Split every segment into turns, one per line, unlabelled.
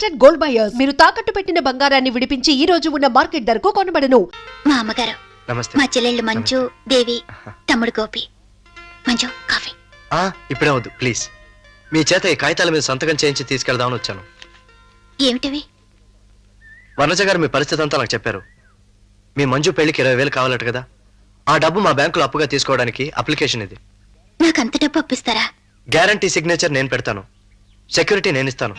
Trusted gold buyers మీరు తాకట్టు పెట్టిన బంగారాన్ని విడిపించి ఈ రోజు ఉన్న మార్కెట్ ధరకు కొనబడను.
మా అమ్మగారు,
నమస్తే.
మా చెల్లెళ్ళు మంజు, దేవి, తమ్ముడు గోపి. మంజు, కాఫీ.
ఇప్పుడే వద్దు ప్లీజ్. మీ చేత ఈ కాగితాల మీద సంతకం చేయించి తీసుకెళ్దామని వచ్చాను.
ఏమిటివి?
వనజ గారు మీ పరిస్థితి అంతా నాకు చెప్పారు. మీ మంజు పెళ్లికి 20,000 కావాలట కదా, ఆ డబ్బు మా బ్యాంకులో అప్పుగా తీసుకోవడానికి అప్లికేషన్ ఇది.
నాకు అంత డబ్బు అప్పిస్తారా?
గ్యారంటీ సిగ్నేచర్ నేను పెడతాను, సెక్యూరిటీ నేను ఇస్తాను.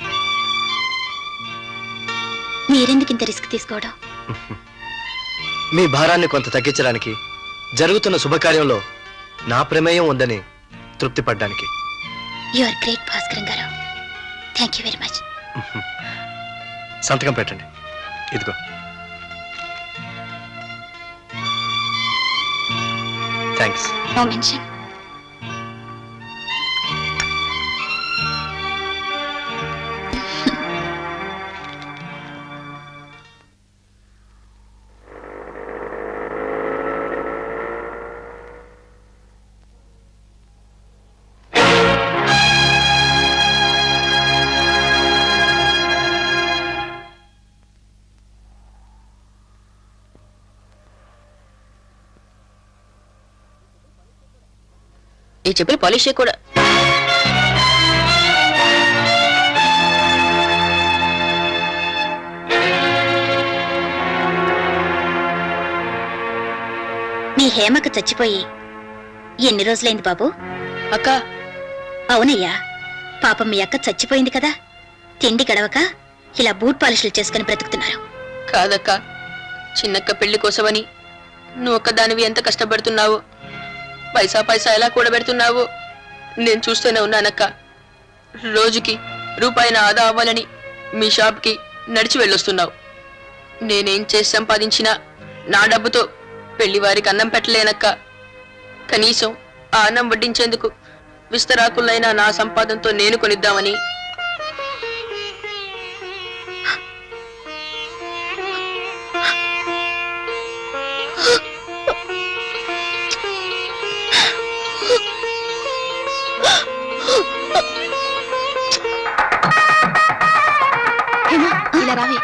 మీరెందుకు ఇంత రిస్క్ తీసుకోవడం?
మీ భారాన్ని కొంత తగ్గించడానికి, జరుగుతున్న శుభకార్యంలో నా ప్రమేయం ఉందని తృప్తి పడ్డానికి.
యు ఆర్ గ్రేట్ భాస్కరన్ గారు. Thank you very much.
సంతకం పెట్టండి. ఇదిగో. థ్యాంక్స్.
No mention.
ఈ చెప్పులు పాలిష్ కూడా.
మీ హేమకు చచ్చిపోయి ఎన్ని రోజులైంది బాబు?
అక్క.
అవునయ్యా, పాపం మీ అక్క చచ్చిపోయింది కదా, తిండి గడవక ఇలా బూట్ పాలిష్లు చేసుకుని బ్రతుకుతున్నారు.
కాదక్క, చిన్నక్క పెళ్లి కోసమని నువ్వు ఒక్కదానివి ఎంత కష్టపడుతున్నావు, పైసా పైసా ఎలా కూడబెడుతున్నావు నేను చూస్తూనే ఉన్నానక్క. రోజుకి రూపాయి ఆదా అవ్వాలని మీ షాప్కి నడిచి వెళ్ళొస్తున్నావు. నేనేం చేసి సంపాదించినా నా డబ్బుతో పెళ్లి వారికి అన్నం పెట్టలేనక్క. కనీసం ఆ అన్నం వడ్డించేందుకు విస్తరాకులైనా నా సంపాదనతో నేను కొనిద్దామని.
ఇలా రావి.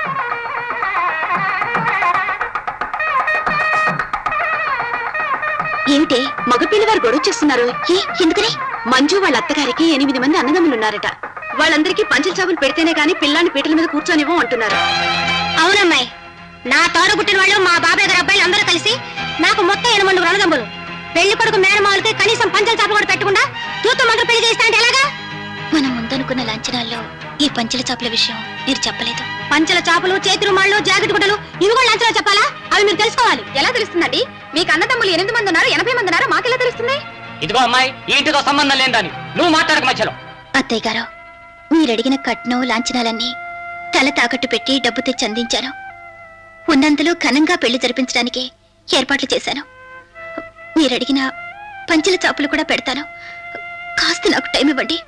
ఏమిటి మగపిల్లి వారు గొడవ చేస్తున్నారు? ఎందుకని? మంజు వాళ్ళ అత్తగారికి 8 మంది అన్నదమ్ములున్నారట. వాళ్ళందరికీ పంచల చాపులు పెడితేనే గాని పిల్లాన్ని పీటల మీద కూర్చొనివ్వం అంటున్నారు. అవునమ్మాయి, నా తోడ పుట్టిన వాళ్ళు మా బాబాయ్ గారి అబ్బాయిలు అందరూ కలిసి నాకు మొత్తం 8 మంది అన్నదమ్ములు. పెళ్లి కొడుకు మేనమావులకి కనీసం పంచల చాపులు కూడా పెట్టకుండా తూతు మంగ పెళ్లి చేస్తా అంటే ఎలాగా? మనం ముందనుకున్న లాంఛనాల్లో ఈ పంచల చాపుల విషయం మీరు చెప్పలేదు. పంచల చాపులు, చేతి రుమాళ్ళు, జాకెట్ గుడ్డలు ఇవి కూడా లాంఛనాలు చెప్పాలా? అవి మీరు తెలుసుకోవాలి. ఎలా తెలుస్తుందండి? మీకు అన్నదమ్ములు 8 మంది ఉన్నారు, 80 మంది ఉన్నారు, మాకెలా తెలుస్తుంది?
ఇదిగో అమ్మాయి, ఈ ఇంటితో సంబంధం లేదని నువ్వు మాట్లాడక మధ్యలో.
అత్తయ్య గారు, మీరడిగిన కట్నం లాంఛనాలన్నీ తల తాకట్టు పెట్టి డబ్బు తెచ్చి అందించాను. ఉన్నంతలో ఘనంగా పెళ్లి జరిపించడానికి ఏర్పాట్లు చేశాను. మీరడిగిన పంచల చాపులు కూడా పెడతాను. కాస్త నాకు టైం ఇవ్వండి.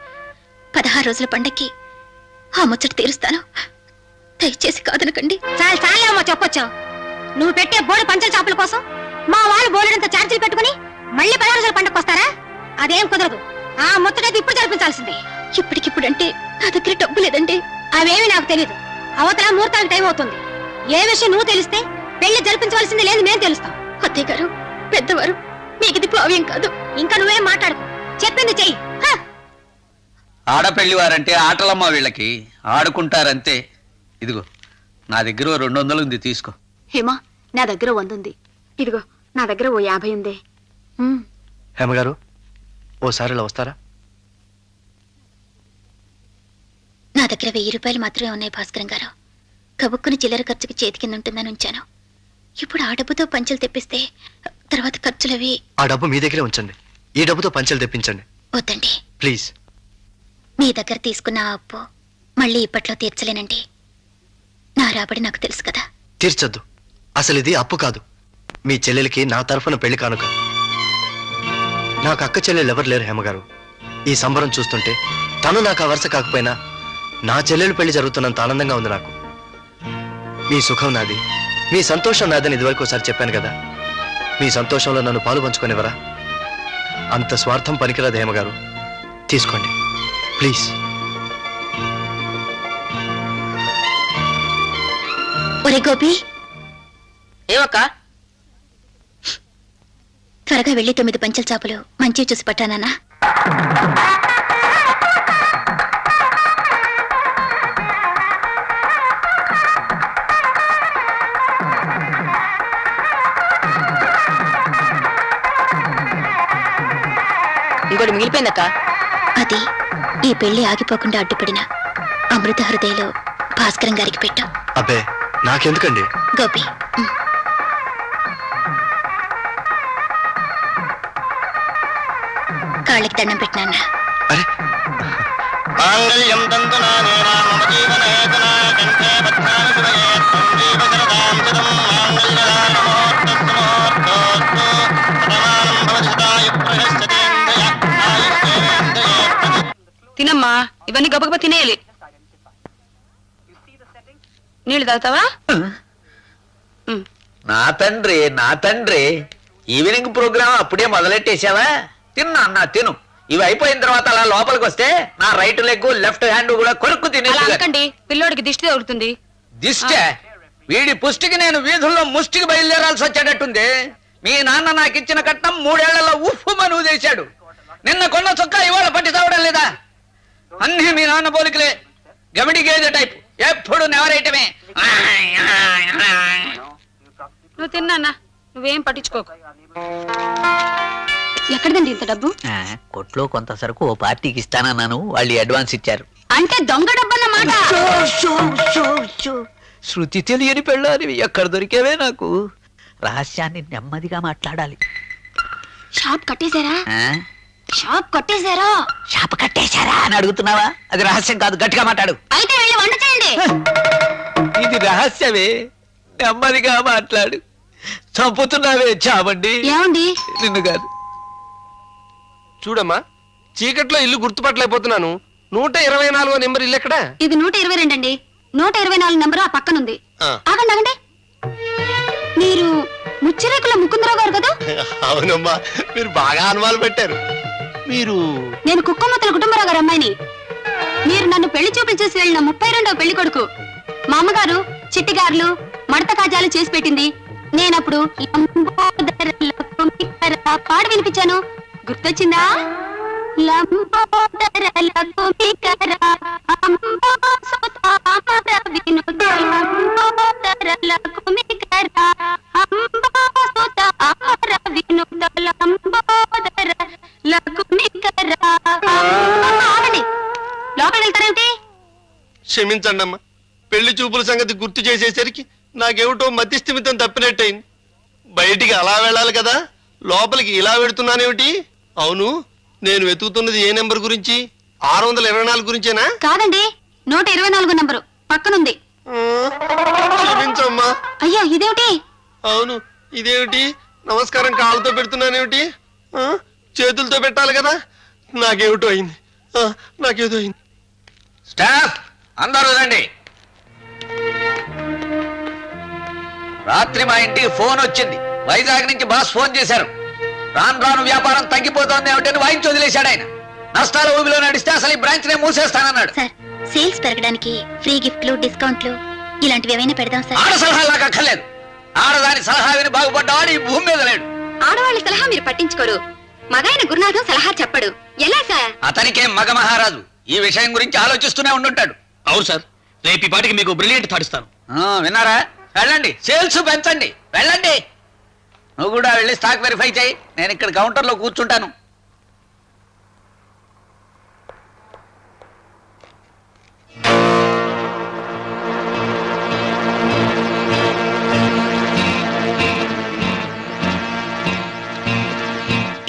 16 రోజుల పండక్కి ఆ ముచ్చట తీరుస్తాను. దయచేసి కాదనకండి. చాలేమో చెప్పొచ్చు. నువ్వు పెట్టే బోర్డు పంచల చాపుల కోసం మా వాళ్ళు బోర్డంత ఛార్జీలు పెట్టుకుని మళ్ళీ 16 రోజుల పండగకు వస్తారా? అదేం కుదరదు. ఆ ముచ్చటైతే ఇప్పుడు జరిపించాల్సిందే. ఇప్పటికిప్పుడు అంటే నా దగ్గర డబ్బు లేదండి. అవేమి నాకు తెలియదు. అవతల ముహూర్తానికి టైం అవుతుంది. ఏ విషయం నువ్వు తెలిస్తే పెళ్లి జరిపించవలసింది లేదు మేము తెలుస్తాం. అత్తయ్య గారు, పెద్దవారు, మీకు ఇది భావ్యం కాదు. ఇంకా నువ్వేం మాట్లాడుకో, చెప్పింది చెయ్యి.
ఆడపెళ్లి వారంటే ఆటలమ్మ, వీళ్ళకి ఆడుకుంటారంతే. ఇదిగో నా దగ్గర 200 ఉంది, తీసుకో.
హేమా, నా దగ్గర 100 ఉంది. ఇదిగో నా దగ్గర 50 ఉంది.
హేమగారు, ఓసారి ఇలా వస్తారా?
నా దగ్గర 1000 రూపాయలు మాత్రమే ఉన్నాయి భాస్కరం గారు. కబుక్కుని చిల్లర ఖర్చుకి చేతి కింద ఉంటుందని ఉంచాను. ఇప్పుడు ఆ డబ్బుతో పంచలు తెప్పిస్తే తర్వాత ఖర్చులవి.
ఆ డబ్బు మీ దగ్గరే ఉంచండి. ఈ డబ్బుతో పంచలు తెప్పించండి.
వద్దండి
ప్లీజ్.
మీ దగ్గర తీసుకున్న ఆ అప్పు మళ్ళీ ఇప్పట్లో తీర్చలేనండి. నా రాబడి నాకు తెలుసు కదా.
తీర్చొద్దు. అసలు ఇది అప్పు కాదు, మీ చెల్లెలకి నా తరఫున పెళ్లి కానుక. నాకు అక్క చెల్లెలు ఎవరు లేరు హేమగారు. ఈ సంబరం చూస్తుంటే తను నాకు ఆ వరుస కాకపోయినా నా చెల్లెలు పెళ్లి జరుగుతున్నంత ఆనందంగా ఉంది నాకు. మీ సుఖం నాది, మీ సంతోషం నాదని ఇదివరకు ఒకసారి చెప్పాను కదా. మీ సంతోషంలో నన్ను పాలు పంచుకొనివరా? అంత స్వార్థం పనికిరాదు హేమగారు. తీసుకోండి ప్లీజ్.
ఒరే గోపి,
ఏమక్క?
త్వరగా వెళ్ళి 9 పంచల చాపలు మంచివి చూసి పట్టానన్నా.
ఇంకోటి మిగిలిపోయిందక్క.
అది ఈ పెళ్లి ఆగిపోకుండా అడ్డుపడిన అమృత హృదయలో భాస్కరం గారికి పెట్టు.
అబ్బే నాకెందుకండి?
గోపి, కాళ్ళకి దండం పెట్టినా.
అరే
మాంగళ్యం తంతునానేన మమ జీవనహేతునా కంఠే బధ్నామి శివయే సంజీవ శరదాం శతం మాంగళ్యదానమోర్తస్సుమోర్తోస్తు శతమానం భవతి శతాయు ప్రశస్యతేంద్రియ ఆయుష్యేంద్రియే
తినమ్మా, ఇవన్నీ గబగబా తినేయాలి. నీళ్ళు తాగుతావా?
నా తండ్రి ఈవినింగ్ ప్రోగ్రామ్ అప్పుడే మొదలెట్టేశావా? తిన్నా అన్నా తిను. ఇవి అయిపోయిన తర్వాత అలా లోపలికి వస్తే నా రైట్ లెగ్ లెఫ్ట్ హ్యాండ్ కూడా కొరుక్కు
అలా
తినేది.
అనకండి, పిల్లోడికి దిష్టి తగులుతుంది.
దిష్టే? వీడి పుష్టికి నేను వీధుల్లో ముష్టికి బయలుదేరాల్సి వచ్చేటట్టుంది. మీ నాన్న నాకు ఇచ్చిన కట్నం 3 ఏళ్లలో ఉఫ్ఫు మనువు చేశాడు. నిన్న కొన్న చొక్కా ఇవాళ పట్టి చావడం లేదా? అన్నీ మీ నాన్న పోలికలే. గమిడి గేదె టైప్, ఎప్పుడు నెవరేయటమే.
నువ్వు తిన్నా, నువ్వేం పట్టించుకోకు. ఎక్కడిదండి ఇంత డబ్బు?
కొట్లో కొంత సరుకు ఓ పార్టీకి ఇస్తానన్నాను, వాళ్ళు అడ్వాన్స్ ఇచ్చారు.
అంటే దొంగ డబ్బు అన్నమాట.
శృతి తెలియని పెళ్ళానివి ఎక్కడ దొరికేవే నాకు? రహస్యాన్ని నెమ్మదిగా మాట్లాడాలి.
షాప్ కట్టేశారా?
ఆ?
షాప్ కట్టేశారా?
షాప్ కట్టేశారా అని అడుగుతున్నావా? అది రహస్యం కాదు, గట్టిగా మాట్లాడు.
అయితే వెళ్ళి వంట చేయండి.
ఇది రహస్యమే, నెమ్మదిగా మాట్లాడు. చంపుతున్నావే చావండి.
ఏమండి?
నిన్ను కాదు.
చూడమ్మా, చీకట్లో ఇల్లు గుర్తుపట్టలేకపోతున్నాను. 124వ నెంబర్ ఇల్లు ఎక్కడా?
ఇది 122 అండి. 124 నెంబర్ ఆ పక్కనుంది.
ఆ.
ఆగండి ఆగండి, మీరు ముచ్చిరేకుల ముకుందరావు గారు కదా?
అవునమ్మా, మీరు బాగా అనుమానం పెట్టారు. మీరు
నేను కుక్కమ్మతుల కుటుంబరావు గారు అమ్మాయిని. మీరు నన్ను పెళ్లి చూపులు చూసి వెళ్ళిన 32వ పెళ్లి కొడుకు. మా అమ్మగారు చిట్టిగారులు మడత కాజాలు చేసి పెట్టింది. నేనప్పుడు పాడు వినిపించాను, గుర్తొచ్చిందా? లోపల వెళ్తారేమిటి?
క్షమించండి అమ్మా, పెళ్లి చూపుల సంగతి గుర్తు చేసేసరికి నాకేమిటో మతిస్థిమితం తప్పినట్టయింది. బయటికి అలా వెళ్ళాలి కదా, లోపలికి ఇలా వెడుతున్నానేమిటి? అవును, నేను వెతుకుతున్నది ఏ నెంబర్ గురించి? 624 గురించేనా?
కాదండి, 124 నంబరు పక్కనుంది.
క్షమించమ్మా.
అయ్యో ఇదేమిటి?
అవును, ఇదేమిటి? నమస్కారం కాళ్ళతో పెడుతున్నానేమిటి? చేతులతో పెట్టాలి కదా. నాకేమిటో అయింది, నాకేదో అయింది.
స్టాఫ్ అందరూ రండి. రాత్రి మా ఇంటికి ఫోన్ వచ్చింది. వైజాగ్ నుంచి బాస్ ఫోన్ చేశారు. రాను రాను వ్యాపారం తగ్గిపోతోంది ఏమిటని వాయించి వదిలేశాడు ఆయన. నష్టాల ఊబిలో నడిస్తే అసలు ఈ బ్రాంచ్ నే మూసేస్తానన్నాడు.
సార్, సేల్స్ పెరగడానికి ఫ్రీ గిఫ్ట్లు డిస్కౌంట్లు ఇలాంటివి ఏమైనా పెడదాం సార్.
ఆడ సలహా నాకు అక్కర్లేదు. ఆడదాని సలహా విని బాగుపడ్డవాడు ఈ భూమి మీద లేడు.
ఆడవాళ్ళ సలహా మీరు పట్టించుకోరు, మగాయన గురునాథం సలహా చెప్పడు. ఎలా సార్?
అతనికే మగ మహారాజు ఈ విషయం గురించి ఆలోచిస్తూనే ఉండుంటాడు.
అవును సార్, రేపు ఈ పాటికి మీకు బ్రిలియంట్ థాట్ ఇస్తాను.
విన్నారా? వెళ్ళండి, సేల్స్ పెంచండి, వెళ్ళండి. నువ్వు కూడా వెళ్ళి స్టాక్ వెరిఫై చేయి. నేను ఇక్కడ కౌంటర్లో కూర్చుంటాను.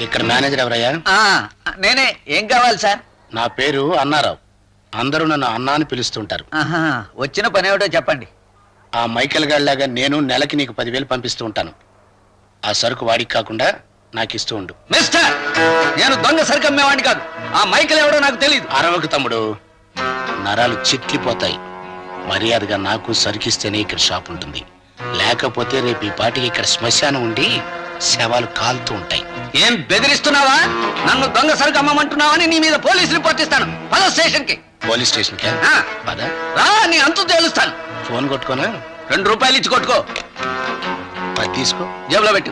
ఇక్కడ మేనేజర్ ఎవరయ్యా?
నేనే. ఏం కావాలి సార్?
నా పేరు అన్నారావు. అందరూ నన్ను అన్నా అని పిలుస్తుంటారు.
వచ్చిన పని ఏమిటో చెప్పండి.
ఆ మైకేల్ గాడిలాగా నేను నెలకి నీకు 10,000 పంపిస్తూ ఉంటాను. ఆ సరుకు వాడికి కాకుండా నాకు ఇస్తూ ఉండు.
మిస్టర్, నేను దొంగ సరుకు అమ్మేవాడిని కాదు. ఆ మైకేల్ ఎవడో నాకు తెలియదు.
అరవకు తమ్ముడు, నరాలు చిట్లిపోతాయి. మర్యాదగా నాకు సరుకిస్తేనే ఇక్కడ షాప్ ఉంటుంది. లేకపోతే రేపు ఈ పాటికి ఇక్కడ శ్మశానం ఉండి శవాలు కాలుతూ ఉంటాయి.
ఏం బెదిరిస్తున్నావా? నన్ను దొంగ సరుకు అమ్మమంటున్నావని నీ మీద పోలీస్ రిపోర్ట్ ఇస్తాను. పద స్టేషన్ కి.
పోలీస్ స్టేషన్ కి
ఆ.
పద.
రా, నీ అంతు తేలుస్తాను.
ఫోన్ కొట్టుకోనా?
2 రూపాయలు ఇచ్చి కొట్టుకో.
అది తీసుకో.
జేబులో పెట్టు.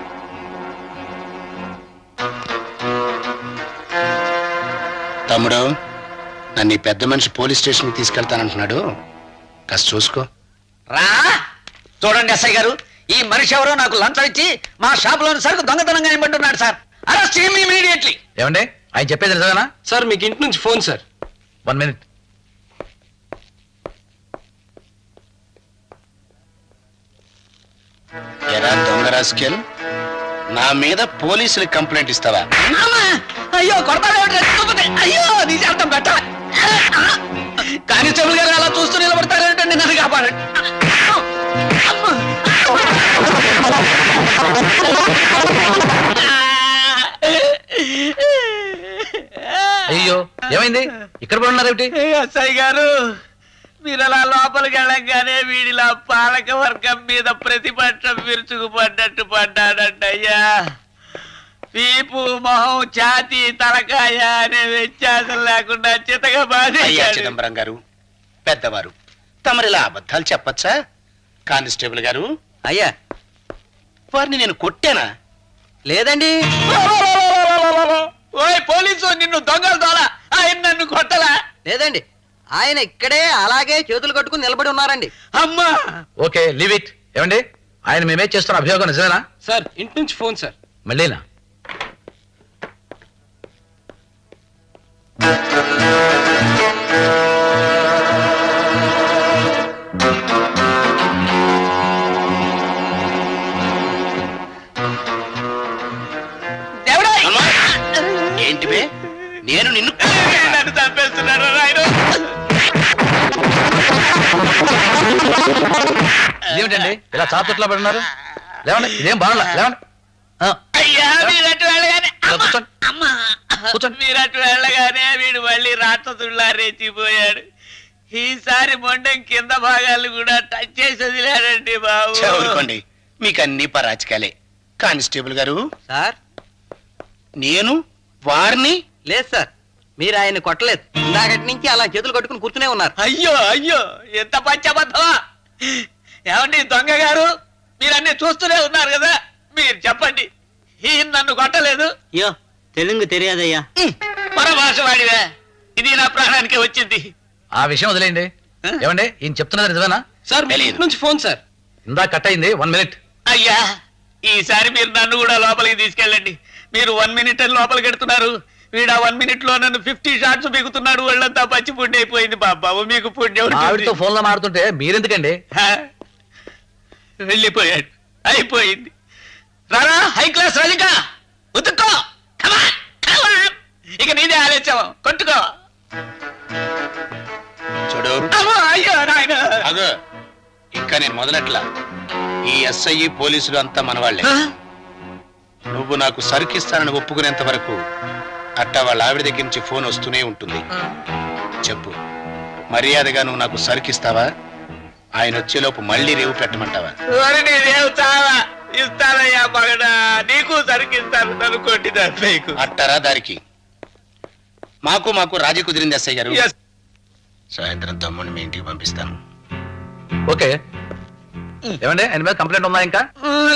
తమ్ముడు, నన్ను ఈ పెద్ద మనిషి పోలీస్ స్టేషన్కి తీసుకెళ్తానంటున్నాడు, కాస్త చూసుకో.
రా చూడండి ఎస్ఐ గారు, ఈ మనిషి ఎవరో నాకు లంచం ఇచ్చి మా షాపులోని సరుకు దొంగతనంగా నింపంటున్నాడు సార్. Arrest him immediately.
ఏమండి ఆయన చెప్పేది నిజమేనా?
సార్ మీకు ఇంటి నుంచి ఫోన్ సార్.
1 minute.
ఎరా దొంగ రాసుకెల్, నా మీద పోలీసులకు కంప్లైంట్ ఇస్తావా?
అయ్యో కొడతాడు. అయ్యో నీ చేద్దాం బెట్ట. కానిస్టేబుల్ గారు అలా చూస్తూ నిలబడతారేంటండి, నన్ను కాపాడండి.
అయ్యో ఏమైంది? ఇక్కడ కూడా ఉన్నారేమిటి?
ఎస్ఐ గారు, మీరు అలా లోపలికి వెళ్ళగానే వీడిలా పాలక వర్గం మీద ప్రతిపక్షం విరుచుకుపడ్డట్టు పడ్డాడంట అయ్యా. వీపు మొహం ఛాతీ తలకాయ అనే వ్యత్యాసం లేకుండా చితగా
అయ్యా
బాధ.
చిదంబరం గారు, పెద్దవారు, తమరిలా అబద్ధాలు చెప్పచ్చా? కానిస్టేబుల్ గారు,
అయ్యా
వారిని నేను కొట్టానా?
లేదండి. ఓయ్ పోలీసు, నిన్ను దొంగలు దోలా, ఆయన నన్ను కొట్టలా? లేదండి, ఆయన ఇక్కడే అలాగే చేతులు కట్టుకుని నిలబడి ఉన్నారండి. అమ్మా
ఓకే లీవ్ ఇట్. ఏమండి ఆయన మేమే చేస్తున్న అభియోగం నిజమేనా?
సార్ ఇంటి నుంచి ఫోన్ సార్.
మళ్ళీనా?
ఏంటి బే, నేను నిన్ను
నన్ను చంపేస్తున్నారు ఆయన.
ఇదేమిటండి ఇలా చాతుట్లో పడున్నారు? లేవండి, ఇదేం బాగుందా? లేవండి.
అయ్యా మీరట్టు వెళ్ళగానే
ఇలా కూర్చోండి.
అమ్మా
కూర్చోండి.
మీరట్టు వెళ్ళగానే వీడు మళ్ళీ రాక్షసుల్లా రెచ్చిపోయాడు. ఈసారి మొండం కింద భాగాలు కూడా టచ్ చేసి వదిలాడండి బాబు.
చదువుకోండి, మీకు అన్ని పరాచకాలే. కానిస్టేబుల్ గారు,
సార్
నేను వారిని
లేదు సార్, మీరు ఆయన కొట్టలేదు. ఇందాకటి నుంచి అలా చేతులు కట్టుకుని కూర్చునే ఉన్నారు. అయ్యో అయ్యో ఎంత పచ్చబద్ధమా. ఏమండి దొంగ గారు, మీరు అన్ని చూస్తూనే ఉన్నారు కదా, మీరు చెప్పండి, ఈయన నన్ను కొట్టలేదు?
అయ్యో తెలుగు తెలియదయ్యా.
పరభాష వాడివే, ఇది నా ప్రాణానికి వచ్చింది.
ఆ విషయం వదిలేయండి. ఏమండి ఈయన చెప్తున్నది నిజమేనా?
సార్ మీ ఇంటి నుంచి ఫోన్ సార్.
ఇందా కట్ అయింది. 1 minute.
అయ్యా ఈసారి మీరు నన్ను కూడా లోపలికి తీసుకెళ్ళండి. మీరు 1 minute అని లోపలికి ఎడుతున్నారు, వీడు ఆ 1 minute లో నన్ను 50 shots బిగుతున్నాడు. వాళ్ళంతా పచ్చి పుణ్యం అయిపోయింది బాబు, మీకు పుణ్యం ఉంటుంది.
ఆవిడతో ఫోన్ లో మాడుతుంటే మీరెందుకండి?
హా? వెళ్ళిపోయాడు, అయిపోయింది. రారా హై క్లాస్ రజిక, ఉతుక్కో. Come on, come on. ఇక నీదే ఆలోచన, కొట్టుకో.
చూడు,
అమ్మో, అయ్యో నాయన.
అగో ఇంకా నేను మొదలెట్లా. ఈ ఎస్ఐ పోలీసులు అంతా మనవాళ్లే. నువ్వు నాకు సరుకిస్తానని ఒప్పుకునేంత వరకు అట్టా వాళ్ళ ఆవిడ దగ్గర నుంచి ఫోన్ వస్తూనే ఉంటుంది. చెప్పు, మర్యాదగా నువ్వు నాకు సరుకిస్తావా? ఆయన వచ్చేలోపు మళ్ళీ రేవు పెట్టమంటావా?
రేవు చావా ఇస్తానయ్యా మగడా, నీకు సరికిస్తాను, నన్ను కొట్టిదా నీకు.
అట్టారా దారికి? మాకు రాజీ కుదిరింది ఎస్ఐ గారు.
Yes.
సాయంత్రం తమ్ముడిని మీ ఇంటికి పంపిస్తాను.
ఓకే. ఏమండి ఆయన మీద కంప్లైంట్ ఉందా ఇంకా?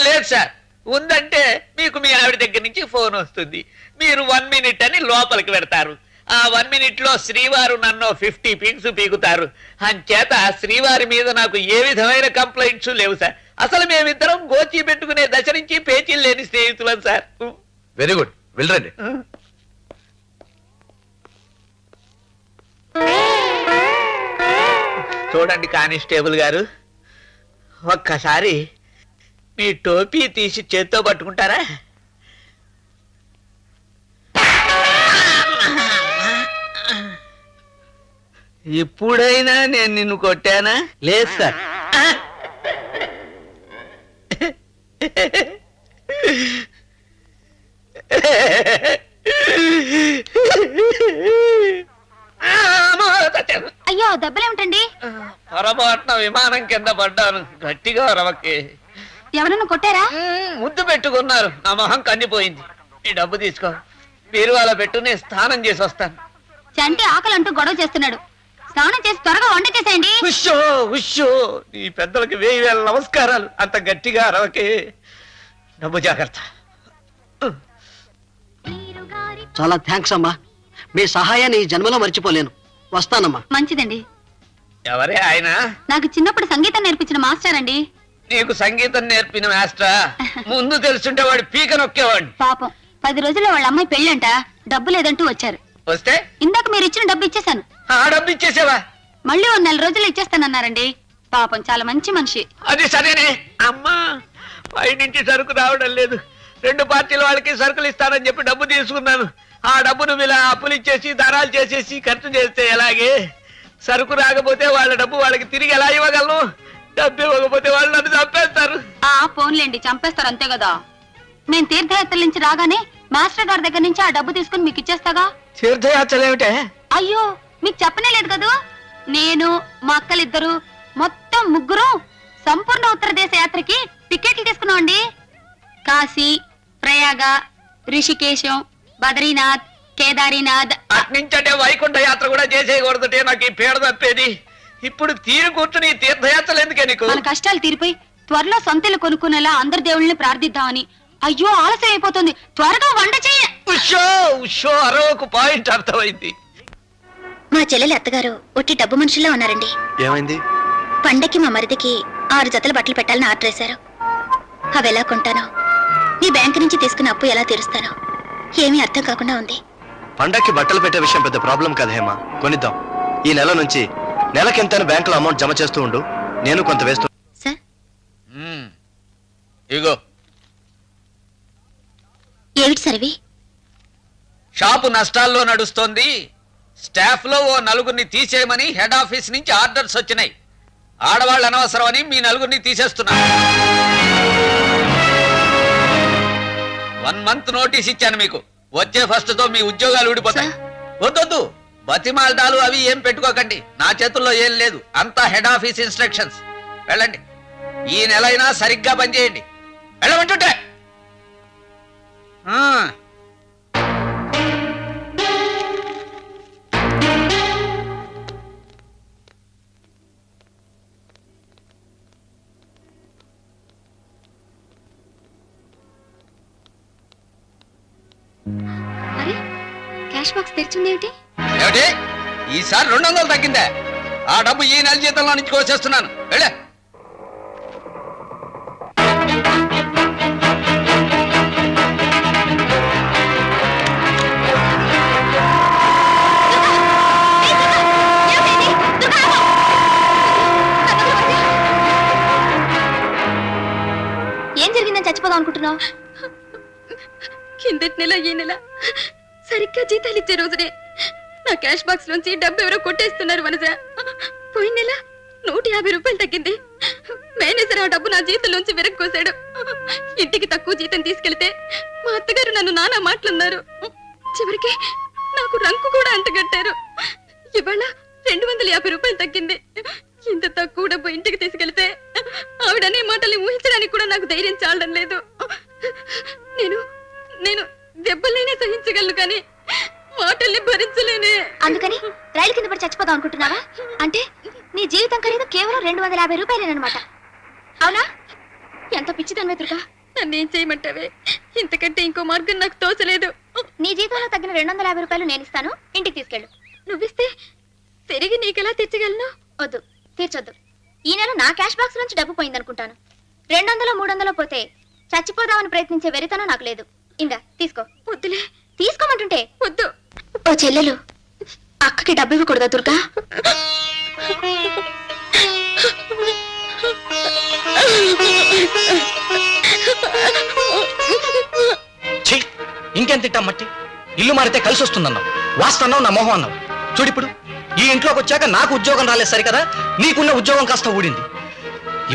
లేదు సార్, ఉందంటే మీకు మీ ఆవిడ దగ్గర నుంచి ఫోన్ వస్తుంది. మీరు 1 minute అని లోపలికి పెడతారు. ఆ 1 minute లో శ్రీవారు నన్ను 50 పిన్స్ పీకుతారు. అంచేత శ్రీవారి మీద నాకు ఏ విధమైన కంప్లైంట్స్ లేవు సార్. అసలు మేమిద్దరం గోచి పెట్టుకునే దశ నుంచి పేచీలు లేని స్నేహితులం సార్.
వెరీ గుడ్, వెళ్ళరండి.
చూడండి కానిస్టేబుల్ గారు, ఒక్కసారి మీ టోపీ తీసి చేత్తో పట్టుకుంటారా? ఇప్పుడైనా నేను నిన్ను కొట్టానా? లేదు సార్.
అయ్యో దెబ్బలేమిటండి?
పొరపాటున విమానం కింద పడ్డాను, గట్టిగా రవకి.
ఎవరన్నా కొట్టారా?
ముద్దు పెట్టుకున్నారు, నా మొహం కందిపోయింది. ఈ డబ్బు తీసుకో, మీరు అలా పెట్టు, నేను స్నానం చేసి వస్తాను.
చంటి ఆకలి అంటూ గొడవ చేస్తున్నాడు, స్నానం చేసి త్వరగా వంట చేసేయండి.
ఉష్షో ఉష్షో, నీ పెద్దలకి 1000 నమస్కారాలు. అంత గట్టిగా అరవకే. డబ్బు జాగ్రత్త.
చాలా థ్యాంక్స్ అమ్మా, మీ సహాయాన్ని ఈ జన్మలో మర్చిపోలేను. వస్తానమ్మా.
మంచిదండి.
ఎవరే ఆయన?
నాకు చిన్నప్పుడు సంగీతం నేర్పించిన మాస్టర్ అండి.
నీకు సంగీతం నేర్పిన మాస్టరా? ముందు తెలుసుంటే వాడు పీక నొక్కేవాడిని.
పాపం 10 రోజుల్లో వాళ్ళ అమ్మాయి పెళ్ళంట, డబ్బు లేదంటూ వచ్చారు.
వస్తే
ఇందాక మీరు ఇచ్చిన డబ్బు ఇచ్చేశాను.
ఆ డబ్బు ఇచ్చేసావా?
మళ్ళీ 1 నెల రోజుల్లో ఇచ్చేస్తానన్నారండి. పాపం చాలా మంచి మనిషి.
అది సరేనే. అమ్మా, పైనుంచి సరుకు రావడం లేదు. 2 పార్టీల వాళ్ళకి సరుకులు ఇస్తానని చెప్పి డబ్బు తీసుకున్నాను. ఆ డబ్బు నువ్వు ఇలా అప్పులు ఇచ్చేసి దారాలు చేసేసి ఖర్చు చేస్తే ఎలాగే? సరుకు రాకపోతే వాళ్ళ డబ్బు వాళ్ళకి తిరిగి ఎలా ఇవ్వగలను? డబ్బు ఇవ్వకపోతే వాళ్ళు నన్ను చంపేస్తారు.
ఫోన్లేండి, చంపేస్తారు అంతే కదా. మేము తీర్థయాత్రల నుంచి రాగానే మాస్టర్ గారి దగ్గర నుంచి ఆ డబ్బు తీసుకుని మీకు ఇచ్చేస్తాగా.
తీర్థయాత్రలు ఏమిటే?
అయ్యో, మీకు చెప్పనే లేదు కదూ. నేను, మా అక్కలిద్దరు, మొత్తం 3 సంపూర్ణ ఉత్తర దేశ యాత్రకి టికెట్లు తీసుకున్నామండి. కాశీ, ప్రయాగ, రిషికేశం, బద్రీనాథ్, కేదారీనాథ్.
అట్నుంచంటే వైకుంఠ యాత్ర కూడా చేసేయకూడదంటే నాకు ఈ పీడ తప్పేది. ఇప్పుడు తీరు కూర్చుని తీర్థయాత్రలు ఎందుకే నీకు?
మన కష్టాలు తీరిపోయి త్వరలో సొంతలు కొనుక్కునేలా అందరి దేవుళ్ళని ప్రార్థిద్దామని. అయ్యో, ఆలస్యం అయిపోతుంది, త్వరగా వంట చేయ.
ఉషో ఉషో, అరవకు పాయింట్ అర్థమైంది.
మా చెల్లెలి అత్తగారు ఒట్టి డబ్బు మనుషుల్లో ఉన్నారండి.
ఏమైంది?
పండక్కి మా మరిదికి 6 జతల బట్టలు పెట్టాలని ఆర్డర్ వేశారు. అవి ఎలా కొంటానో, మీ బ్యాంకు నుంచి తీసుకున్న అప్పు ఎలా తీరుస్తానో ఏమీ అర్థం కాకుండా ఉంది.
పండక్కి బట్టలు పెట్టే విషయం పెద్ద ప్రాబ్లం కదా హేమ, కొనిద్దాం. ఈ నెల నుంచి నెలకింతని బ్యాంకులో అమౌంట్ జమ చేస్తూ ఉండు, నేను కొంత వేస్తూ.
సార్,
ఇగో
ఏమిటి సార్ ఇవి?
షాపు నష్టాల్లో నడుస్తోంది. స్టాఫ్ లో ఓ 4గురిని తీసేయమని హెడ్ ఆఫీస్ నుంచి ఆర్డర్స్ వచ్చినాయి. ఆడవాళ్ళు అనవసరం అని మీ 4గురిని తీసేస్తున్నా. 1 మంత్ నోటీస్ ఇచ్చాను మీకు. వచ్చే ఫస్ట్ తో మీ ఉద్యోగాలు ఊడిపోతాయి. వద్దొద్దు, బతిమాలడాలు అవి ఏం పెట్టుకోకండి. నా చేతుల్లో ఏం లేదు, అంతా హెడ్ ఆఫీస్ ఇన్స్ట్రక్షన్స్. వెళ్ళండి. ఈ నెలైనా సరిగ్గా పనిచేయండి. వెళ్ళమంటుంటే
అరే, క్యాష్ బాక్స్ తెరిచింది ఏమిటి?
ఏమిటి? ఈసారి 200 తగ్గిందే. ఆ డబ్బు ఈ నెల జీతంలో నుంచి కోసేస్తున్నాను. వెళ్ళే.
ఏం జరిగిందని చచ్చిపోదాం అనుకుంటున్నావు?
కిందటి నెల ఈ నెల సరిగ్గా జీతాలు ఇచ్చే రోజునే నా క్యాష్ బాక్స్ నుంచి డబ్బు ఎవరో కొట్టేస్తున్నారు వనజ. పోయిన నెల 150 రూపాయలు తగ్గింది. మేనేజర్ ఆ డబ్బు నా జీతంలోంచి విరక్కోసాడు. ఇంటికి తక్కువ జీతం తీసుకెళ్తే మా అత్తగారు నన్ను నానా మాటలున్నారు. చివరికి నాకు రంకు కూడా అంటగట్టారు. ఇవాళ 250 రూపాయలు తగ్గింది. ఇంత తక్కువ డబ్బు ఇంటికి తీసుకెళ్తే ఆవిడనే మాటల్ని ఊహించడానికి కూడా నాకు ధైర్యం చాలడం లేదు. నేను నేను దెబ్బలైనా సహించగలను కానీ మాటల్ని భరించలేనే.
అందుకని రైలు కింద పడి చచ్చిపోదాం అనుకుంటున్నావా? అంటే నీ జీవితం ఖరీదు కేవలం 250 రూపాయలేనమాట. అవునా? ఎంత పిచ్చిదానివే దుర్గా.
నన్నేం చేయమంటావే? ఇంతకంటే ఇంకో మార్గం నాకు తోచలేదు.
నీ జీతంలో తగ్గిన 250 రూపాయలు నేను ఇస్తాను, ఇంటికి తీసుకెళ్ళు.
నువ్విస్తే తిరిగి నీకెలా తెచ్చగలను?
వద్దు, తీర్చొద్దు. ఈ నెల నా క్యాష్ బాక్స్ నుంచి డబ్బు పోయిందనుకుంటాను. 200 300 పోతే చచ్చిపోదామని ప్రయత్నించే వెరితనం నాకు లేదు. ఇందా తీసుకో.
వద్దులే.
తీసుకోమంటుంటే.
వద్దు.
ఓ చెల్లెలు, అక్కకి డబ్బు ఇవ్వకూడదా దుర్గా?
ఇంకెంత తిట్టా మట్టి? ఇల్లు మారితే కలిసి వస్తుందన్నావు, వాస్తన్నావు, నా మొహం అన్నావు. చూడిప్పుడు ఈ ఇంట్లోకి వచ్చాక నాకు ఉద్యోగం రాలేదు సరి కదా, నీకున్న ఉద్యోగం కాస్త ఊడింది.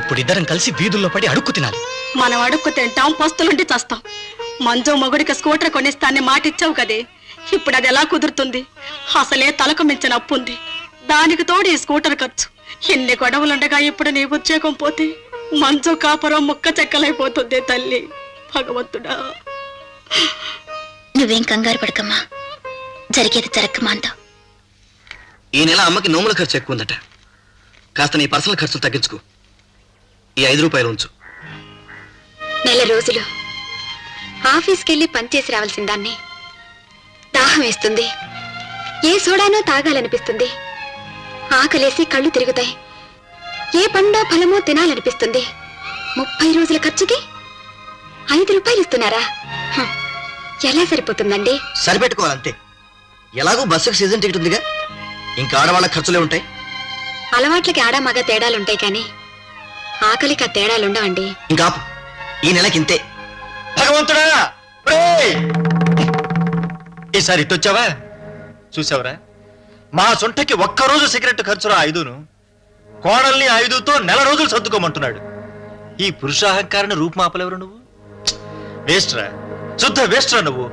ఇప్పుడు ఇద్దరం కలిసి వీధుల్లో పడి అడుక్కు తినాలి.
మనం అడుక్కు తింటాం, పస్తులుండి చస్తాం. మంజు మొగుడికి స్కూటర్ కొనిస్తాన్ని మాటిచ్చావు కదే, ఇప్పుడు అది ఎలా కుదురుతుంది? అసలే తలకు మించిన అప్పు ఉంది, దానికి తోడు ఈ స్కూటర్ ఖర్చు. ఎన్ని గొడవలుండగా ఇప్పుడు నీ ఉద్యోగం పోతే మంజు కాపురం ముక్క చెక్కలైపోతుంది. తల్లి భగవంతుడా.
నువ్వేం కంగారు పడకమ్మా, జరిగేది జరగకమా అంటావు.
ఈ నెల అమ్మకి నోముల ఖర్చు ఎక్కువ ఉందట. కాస్త నీ పర్సనల్ ఖర్చులు తగ్గించుకో. ఈ 5 రూపాయలు ఉంచు.
నెల రోజులు ఆఫీస్కి వెళ్ళి పనిచేసి రావాల్సిన దాన్ని దాహం వేస్తుంది, ఏ సోడానో తాగాలనిపిస్తుంది, ఆకలేసి కళ్ళు తిరుగుతాయి, ఏ పండో ఫలమో తినాలనిపిస్తుంది. 30 రోజుల ఖర్చుకి 5 రూపాయలు ఇస్తున్నారా? ఎలా సరిపోతుందండి?
సరిపెట్టుకోవాలంతే. ఎలాగో బస్సుకు సీజన్ టికెట్ ఉందిగా, ఇంకా ఆడవాళ్ళ ఖర్చులే ఉంటాయి.
అలవాట్లకి ఆడా మగ తేడాలుంటాయి కానీ ఆకలికి ఆ తేడాలుండవండి.
ఇంకా ఆపు. ఈ నెలకి ఇంతే. భగవంతుడా, ఒరేయ్! ఈసారి ఇట్టొచ్చావా? చూసావరా, మా సొంటకి ఒక్కరోజు సిగరెట్ ఖర్చురా 5ను, కోడల్ని 5తో నెల రోజులు సర్దుకోమంటున్నాడు. ఈ పురుషాహంకారాన్ని రూపుమాపలేవరు నువ్వు? వేస్ట్ రా, శుద్ధ వేస్ట్ రా నువ్వు.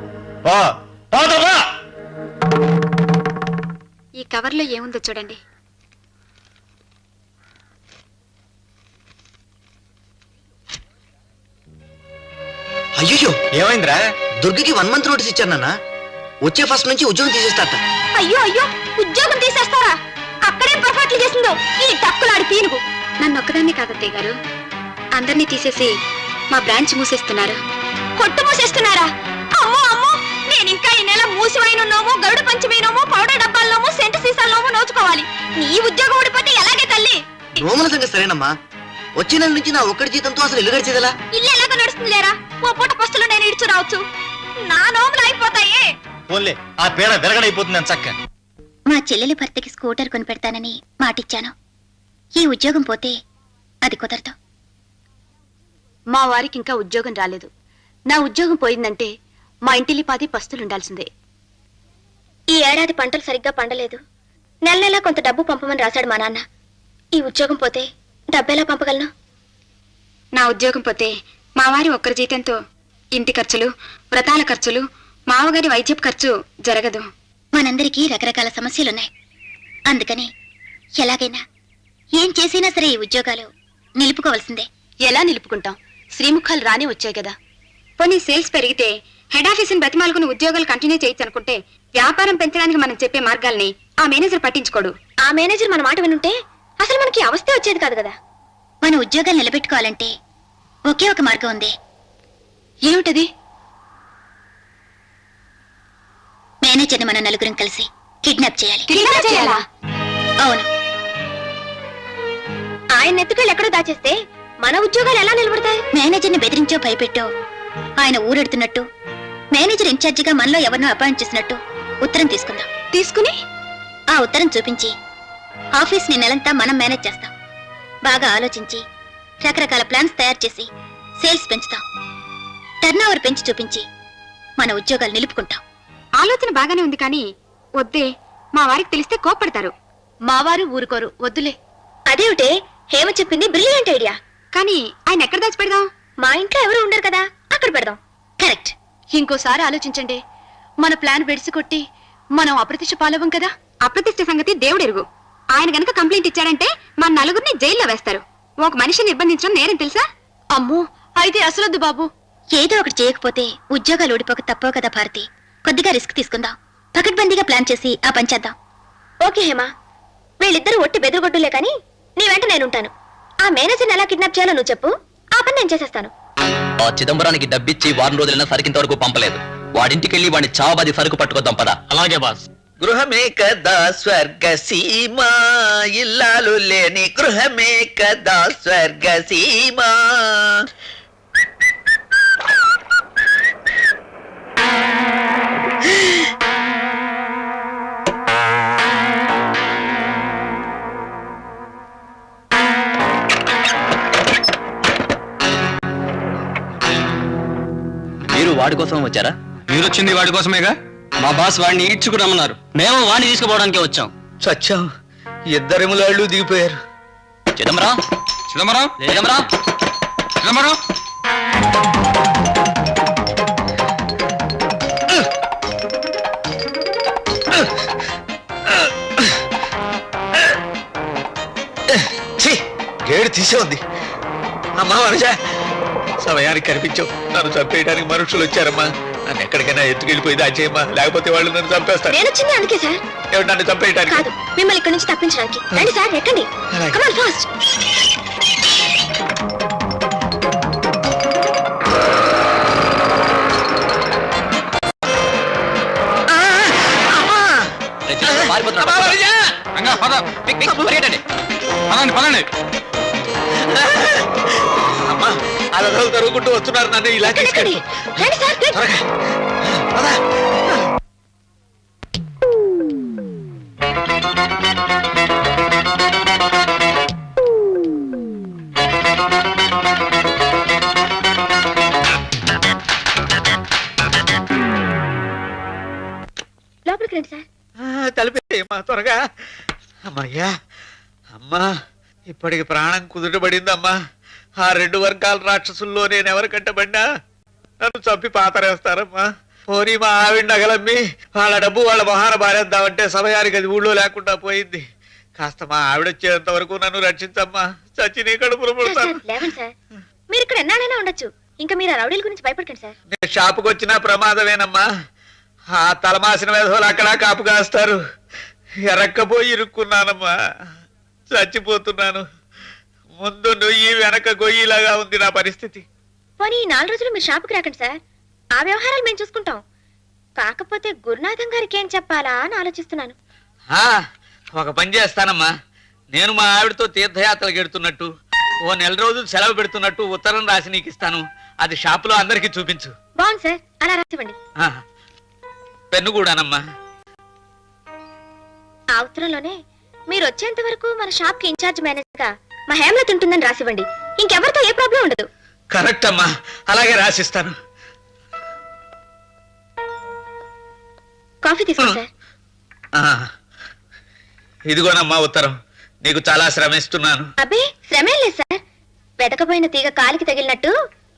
ఈ కవర్లో ఏముందో చూడండి.
అయ్యో, ఏమైందిరా? దుర్గకి 1 మంత్ నోటీస్ ఇచ్చాను నాన్న. వచ్చే ఫస్ట్ నుంచి ఉద్యోగం తీసేస్తాట.
అయ్యో అయ్యో, ఉద్యోగం తీసేస్తారా? అక్కడే పొరపాట్లు చేసిందో ఈ టక్కులాడి పీనుగు. నన్ను ఒక్కదాన్ని కాదత్తయ్య గారు, అందరినీ తీసేసి మా బ్రాంచ్ మూసేస్తున్నారు. కొట్టు మూసేస్తున్నారా? అమ్మో అమ్మో, నేను ఇంకా ఈ నెల మూసివైనోమో, గరుడు పంచమీనోమో, పౌడర్ డబ్బాల్లోమో, సెంటు సీసాల్లోమో నోచుకోవాలి. నీ ఉద్యోగం ఊడిపోతే ఎలాగే తల్లి?
రోమల సంగతి సరేనమ్మా. వచ్చే నెల నుంచి నా ఒక్కడి జీతంతో అసలు ఇల్లు గడిచేదలా?
ఇల్లు ఎలాగో నడుస్తుంది లేరా? ఓ పూట పస్తులు నేను ఇడ్చు రావచ్చు, నా నోములు అయిపోతాయే.
పోన్లే, ఆ పేడ విరగడైపోతుంది చక్క.
మా చెల్లెలి భర్తకి స్కూటర్ కొని పెడతానని మాటిచ్చాను. ఈ ఉద్యోగం పోతే అది కుదరదు. మా వారికి ఇంకా ఉద్యోగం రాలేదు. నా ఉద్యోగం పోయిందంటే మా ఇంటిలి 10 పస్తులుండాల్సిందే. ఈ ఏడాది పంటలు సరిగ్గా పండలేదు. నెల నెలా కొంత డబ్బు పంపమని రాశాడు మా నాన్న. ఈ ఉద్యోగం పోతే డబ్బెలా పంపగలను? నా ఉద్యోగం పోతే మా వారి ఒక్కరి జీతంతో ఇంటి ఖర్చులు, వ్రతాల ఖర్చులు, మామగారి వైద్యపు ఖర్చు జరగదు. మనందరికీ రకరకాల సమస్యలున్నాయి. అందుకని ఎలాగైనా ఏం చేసినా సరే ఈ ఉద్యోగాలు నిలుపుకోవాల్సిందే. ఎలా నిలుపుకుంటాం? శ్రీముఖాలు రానే వచ్చాయి కదా. పోనీ సేల్స్ పెరిగితే హెడ్ ఆఫీసుని బతిమాలుకుని ఉద్యోగాలు కంటిన్యూ చేయొచ్చు అనుకుంటే, వ్యాపారం పెంచడానికి మనం చెప్పే మార్గాల్ని ఆ మేనేజర్ పట్టించుకోడు. ఆ మేనేజర్ మన మాట వినుంటే అసలు మనకి అవస్థే వచ్చేది కాదు కదా. మన ఉద్యోగాలు నిలబెట్టుకోవాలంటే ఒకే ఒక మార్గం ఉంది. ఏమిటది? మేనేజర్ని మన నలుగురం కలిసి కిడ్నాప్ చేయాలి. అవును. ఆయన ఎత్తుకెళ్ళి ఎక్కడో దాచేస్తే మన ఉద్యోగాలు ఎలా నిలబడతాయి? మేనేజర్ని బెదిరించో భయపెట్టో ఆయన ఊరెడుతున్నట్టు, మేనేజర్ ఇన్ఛార్జిగా మనలో ఎవరినో అపాయింట్ చేసినట్టు ఉత్తరం తీసుకుందాం. తీసుకుని ఆ ఉత్తరం చూపించి ఆఫీస్ ని నెలంతా మనం మేనేజ్ చేస్తాం. బాగా ఆలోచించి రకరకాల ప్లాన్స్ తయారు చేసి సేల్స్ పెంచుతాం. టర్న్ ఓవర్ పెంచి చూపించి మన ఉద్యోగాలు నిలుపుకుంటాం. ఆలోచన బాగానే ఉంది కానీ వద్దే, మా వారికి తెలిస్తే కోప్పడతారు. మా వారు ఊరుకోరు, వద్దులే. అదేమిటే, హేమ చెప్పింది బ్రిలియంట్ ఐడియా. కానీ ఆయన ఎక్కడ దాచి పెడదాం? మా ఇంట్లో ఎవరు ఉండరు కదా, అక్కడ పెడదాం. కరెక్ట్. ఇంకోసారి ఆలోచించండి. మన ప్లాన్ బెడిసి కొట్టి మనం అప్రతిష్ట పాలవం కదా. అప్రతిష్ట సంగతి దేవుడెరుగు. ఆయన గనక కంప్లైంట్ ఇచ్చాడంటే మన నలుగురిని జైల్లో వేస్తారు. ఒక మనిషిని నిర్బంధించడం నేరం తెలుసా? అమ్మో, అయితే అసలొద్దు బాబు. ఏదో ఒకటి చేయకపోతే ఉద్యోగాలు ఊడిపోక తప్పవు కదా భారతి. కొద్దిగా రిస్క్ తీసుకుందాం. పకడ్బందీగా ప్లాన్ చేసి ఆ పని చేద్దాం. ఓకే హేమా, వీళ్ళిద్దరూ ఒట్టి బెదరగొడ్డులే కానీ నీ వెంట నేనుంటాను. ఆ మేనేజర్ని ఎలా కిడ్నాప్ చేయాలో నువ్వు చెప్పు, ఆ పని నేను చేసేస్తాను.
ఆ చిదంబరానికి డబ్బిచ్చి 1 రోజులైనా సరికింత వరకు పంపలేదు. వాడింటికెళ్ళి వాడిని చావబాది సరుకు పట్టుకొద్దాం పదా. అలాగే బాస్.
గృహమే కదా స్వర్గ సీమా, ఇల్లాలు లేని గృహమే కదా స్వర్గ సీమా.
మీరు వాడి కోసం వచ్చారా?
మీరు వచ్చింది వాడి కోసమేగా.
మా బాస్ వాడిని ఈడ్చుకురమ్మన్నారు. మేము వాడిని తీసుకుపోవడానికి వచ్చాం.
చచ్చాం, ఇద్దరిములాళ్ళు దిగిపోయారు.
చిదంబరం,
చిదంబరం,
చిదంబరం,
చిదంబరం.
గేడు తీసే ఉంది.
అమ్మా వనజ, సమయానికి కనిపించావు. నన్ను చంపేయడానికి మనుషులు వచ్చారమ్మా. నన్ను ఎక్కడికైనా ఎత్తుకెళ్ళిపోయి దాచేయమ్మా, లేకపోతే వాళ్ళు నన్ను చంపేస్తారు.
నేను వచ్చింది అందుకే సార్.
ఏమిటి నన్ను చంపేయటానికి?
కాదు, మిమ్మల్ని ఇక్కడి నుంచి తప్పించడానికి. రండి సార్, ఎక్కండి.
అలాగే.
Come on, fast.
అమ్మా, విజయ! అమ్మా, అలా తరుగుకుంటూ వస్తున్నారు, నన్ను ఇలా
ఎక్కండి,
తీసుకెళ్ళి.
ఎక్కండి. రండి సార్, quick. లోపలికి రండి సార్.
తలిపేయమ్మా త్వరగా. అమ్మయ్యా, అమ్మా ఇప్పటికి ప్రాణం కుదుటపడిందమ్మా. ఆ 2 వర్గాల రాక్షసుల్లో నేను ఎవరు కట్టబడినా నన్ను చంపి పాతరేస్తారమ్మా. పోనీ మా ఆవిడ నగలమ్మి వాళ్ళ డబ్బు వాళ్ళ మొహాన బారేద్దామంటే సమయానికి అది ఊళ్ళో లేకుండా పోయింది. కాస్త మా ఆవిడ వచ్చేంత వరకు నన్ను రక్షించమ్మా. చచ్చి నీ కడుపులో
సార్,
పుడతాను.
సార్, లేవండి సార్. మీరు ఇక్కడ ఎన్నాళ్ళైనా ఉండొచ్చు. ఇంకా మీరు ఆ రౌడీల గురించి భయపడకండి సార్.
నేను షాపుకి వచ్చినా ప్రమాదమేనమ్మా. ఆ తలమాసిన వేధవులు అక్కడ కాపు కాస్తారు. ఎరక్కపోయి ఇరుక్కున్నానమ్మా, చచ్చిపోతున్నాను. ముందు నొయ్యి వెనక గొయ్యిలాగా ఉంది నా పరిస్థితి.
పోనీ ఈ 4 రోజులు మీరు షాపుకి రాకండి సార్. ఆ వ్యవహారాలు మేము చూసుకుంటాం. కాకపోతే గురునాథం గారికి ఏం చెప్పాలా అని ఆలోచిస్తున్నాను.
ఆ, ఒక పని చేస్తానమ్మా. నేను మా ఆవిడతో తీర్థయాత్రలకు ఎడుతున్నట్టు, ఓ 1 నెల రోజులు సెలవు పెడుతున్నట్టు ఉత్తరం రాసి నీకు ఇస్తాను. అది షాపులో అందరికీ చూపించు.
బాగుంది సార్, అలా రాసివ్వండి.
ఆ, పెన్ను కూడానమ్మా.
ఆ ఉత్తరంలోనే మీరు వచ్చేంత వరకు మన షాప్ కి ఇన్ఛార్జ్ మేనేజర్ గా మా హేమలత ఉంటుందని రాసివ్వండి. ఇంకెవరితో ఏ ప్రాబ్లం ఉండదు.
కరెక్ట్ అమ్మా, అలాగే రాసిస్తాను.
కాఫీ తీసుకోండి సార్.
ఆ, ఇదిగోనమ్మా ఉత్తరం. నీకు చాలా శ్రమిస్తున్నాను.
అబ్బే, శ్రమేం లేదు సార్. వెతకపోయిన తీగ కాలికి తగిలినట్టు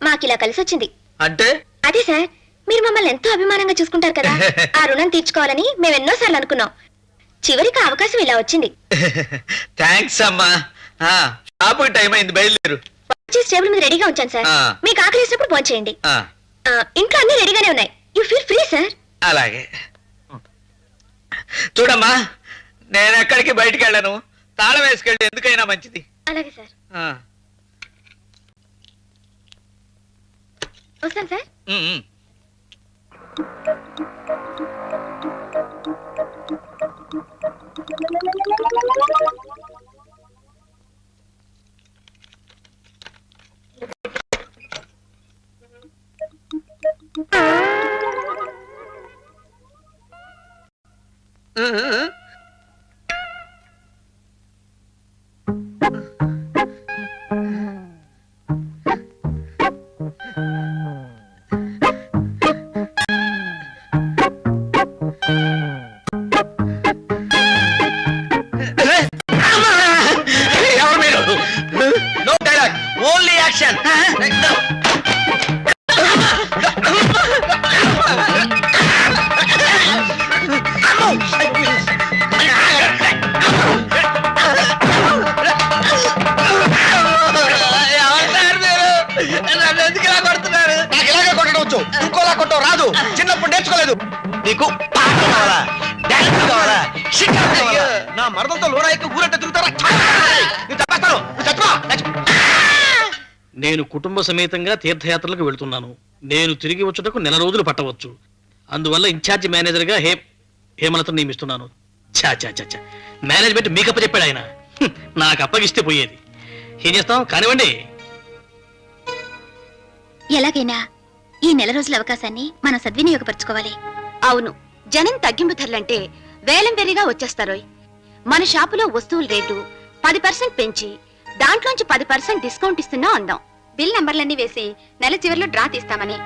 మాకిలా కలిసి వచ్చింది.
అంటే
అదే సార్, మీరు మమ్మల్ని ఎంతో అభిమానంగా చూసుకుంటారు కదా, ఆ రుణం తీర్చుకోవాలని మేము ఎన్నోసార్లు అనుకున్నాం. చివరికి ఆ అవకాశం ఇలా వచ్చింది.
థ్యాంక్స్ అమ్మా. ఆ, షాపుకి టైం అయింది, బయలుదేరు.
టేబుల్ మీద రెడీగా ఉంచాను సార్.
ఆ.
మీకు ఆకలి వేసినప్పుడు ఫోన్ చేయండి.
ఆ,
ఇంట్లో అన్ని రెడీగానే ఉన్నాయి. You feel free sir.
అలాగే. చూడమ్మా, నేను ఎక్కడికి బయటికి వెళ్ళను. తాళం వేసుకెళ్ళి ఎందుకైనా మంచిది.
అలాగే సార్,
ఆ,
వస్తాను సార్.
ఉమ్, ఉమ్. ఎవరు మీరు? No dialogue, only action.
నాకు ఇలాగే కొట్టవచ్చు, ఇంకోలా కొట్టవు రాదు. చిన్నప్పుడు నేర్చుకోలేదు. నీకు పాట కావాలా, డాన్స్ కావాలా, షికారు కావాలా? నా మరదలతో లోనాయికి ఊరంటే తిరుగుతారా? నేను చంపేస్తాను, నువ్వు చచ్చిపో.
నేను కుటుంబ సమేతంగా తీర్థయాత్రలకు వెళ్తున్నాను. నేను తిరిగి వచ్చుటకు 1 నెల రోజులు పట్టవచ్చు. అందువల్ల ఇన్ఛార్జ్ మేనేజర్గా హేమలతను నియమిస్తున్నాను. చా చా చా చా, మేనేజ్మెంట్ మీకప్ప చెప్పాడు ఆయన. నాకు అప్పగిస్తే పోయేది. ఏం చేస్తాం, కానివ్వండి.
ఎలాగైనా ఈ 1 నెల రోజుల అవకాశాన్ని మనం సద్వినియోగపరచుకోవాలి. అవును, జనం తగ్గింపు ధరలంటే వేలం వెరిగా వచ్చేస్తారోయ్. మన షాపులో వస్తువుల రేటు 10% పెంచి దాంట్లోంచి 10% డిస్కౌంట్ ఇస్తున్నాం అందాం. బిల్ నంబర్లన్నీ వేసి నెల చివరిలో డ్రా తీస్తామని,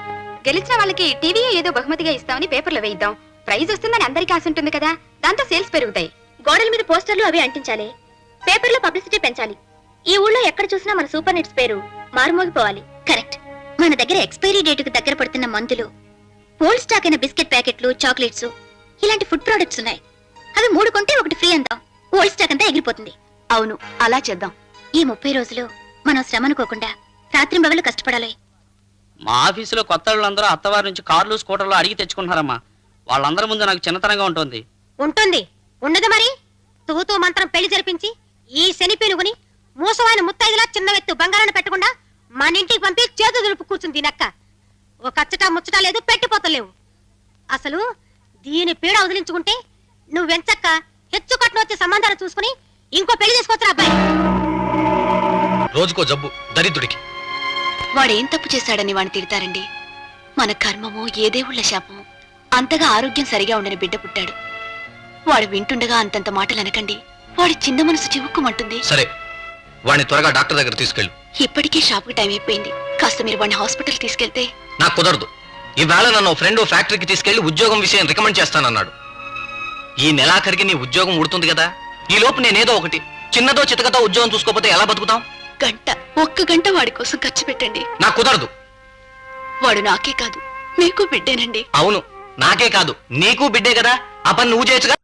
గెలిచిన వాళ్ళకి టీవీ ఏదో బహుమతిగా ఇస్తామని పేపర్లో వేయిద్దాం. ప్రైజ్ వస్తుందని అందరికీ ఆశ ఉంటుంది కదా, దాంతో సేల్స్ పెరుగుతాయి. గోడల మీద పోస్టర్లు అవి అంటించాలి, పేపర్లో పబ్లిసిటీ పెంచాలి. ఈ ఊళ్ళో ఎక్కడ చూసినా మన సూపర్ నెట్స్ పేరు మారుమోగిపోవాలి. కరెక్ట్. మన దగ్గర ఎక్స్పైరీ డేటుకు దగ్గర పడుతున్న మందులు, ఓల్డ్ స్టాక్ అయిన బిస్కెట్ ప్యాకెట్లు, చాక్లెట్స్, ఇలాంటి ఫుడ్ ప్రొడక్ట్స్ ఉన్నాయి. అవి 3 కొంటే 1 ఫ్రీ అందాం. ఓల్డ్ స్టాక్ అంతా ఎగిరిపోతుంది. అవును, అలా చేద్దాం. ఈ 30 రోజులు మనం శ్రమ అనుకోకుండా రాత్రింబగళ్ళు కష్టపడాలి.
మా ఆఫీసులో కొత్త వాళ్ళందరూ అత్తవారి నుంచి కార్లు స్కూటర్లు అడిగి తెచ్చుకుంటున్నారమ్మా. వాళ్ళందరి ముందు నాకు చిన్నతనంగా ఉంటుంది.
ఉంటుంది ఉండదు మరి. తూతూ మంత్రం పెళ్లి జరిపించి ఈ శని పీనుగుని మూసవాయిన ముత్తైదులా చిన్న వెత్తు బంగారాన్ని పెట్టకుండా మన ఇంటికి పంపి చేతు దులుపు కూర్చుంది నక్క. ఒక అచ్చట ముచ్చట లేదు, పెట్టిపోతలేవు. అసలు దీని పీడ వదిలించుకుంటే నువ్వెంచక్క హెచ్చు కట్న వచ్చే సంబంధాలు చూసుకుని ఇంకో పెళ్లి చేసుకోవచ్చురా అబ్బాయి.
రోజుకో జబ్బు దరిద్రుడికి.
వాడేం తప్పు చేశాడని వాడిని తిడతారండి? మన కర్మమో ఏ దేవుళ్ళ శాపమో అంతగా ఆరోగ్యం సరిగా ఉండని బిడ్డ పుట్టాడు. వాడు వింటుండగా అంతంత మాటలు అనకండి. వాడి చిన్న మనసు చివుక్కుమంటుంది.
సరే, వాడిని త్వరగా డాక్టర్ దగ్గర తీసుకెళ్ళు.
ఇప్పటికీ షాప్కి టైం అయిపోయింది. కాస్త మీరు వాడిని హాస్పిటల్ తీసుకెళ్తే.
నాకు కుదరదు. ఈవేళ నన్ను ఫ్రెండ్ ఫ్యాక్టరీకి తీసుకెళ్లి ఉద్యోగం విషయం రికమెండ్ చేస్తానన్నాడు. ఈ నెలాఖరికి నీ ఉద్యోగం ఉడుతుంది కదా. ఈ లోపు నేనేదో ఒకటి చిన్నదో చితకతో ఉద్యోగం చూసుకోకపోతే ఎలా బతుకుతాం?
ఒక్క గంట వాడి కోసం ఖర్చు పెట్టండి.
నాకు కుదరదు.
వాడు నాకే కాదు మీకు బిడ్డేనండి.
అవును, నాకే కాదు నీకు బిడ్డే కదా. ఆ పని నువ్వు చేయొచ్చుగా.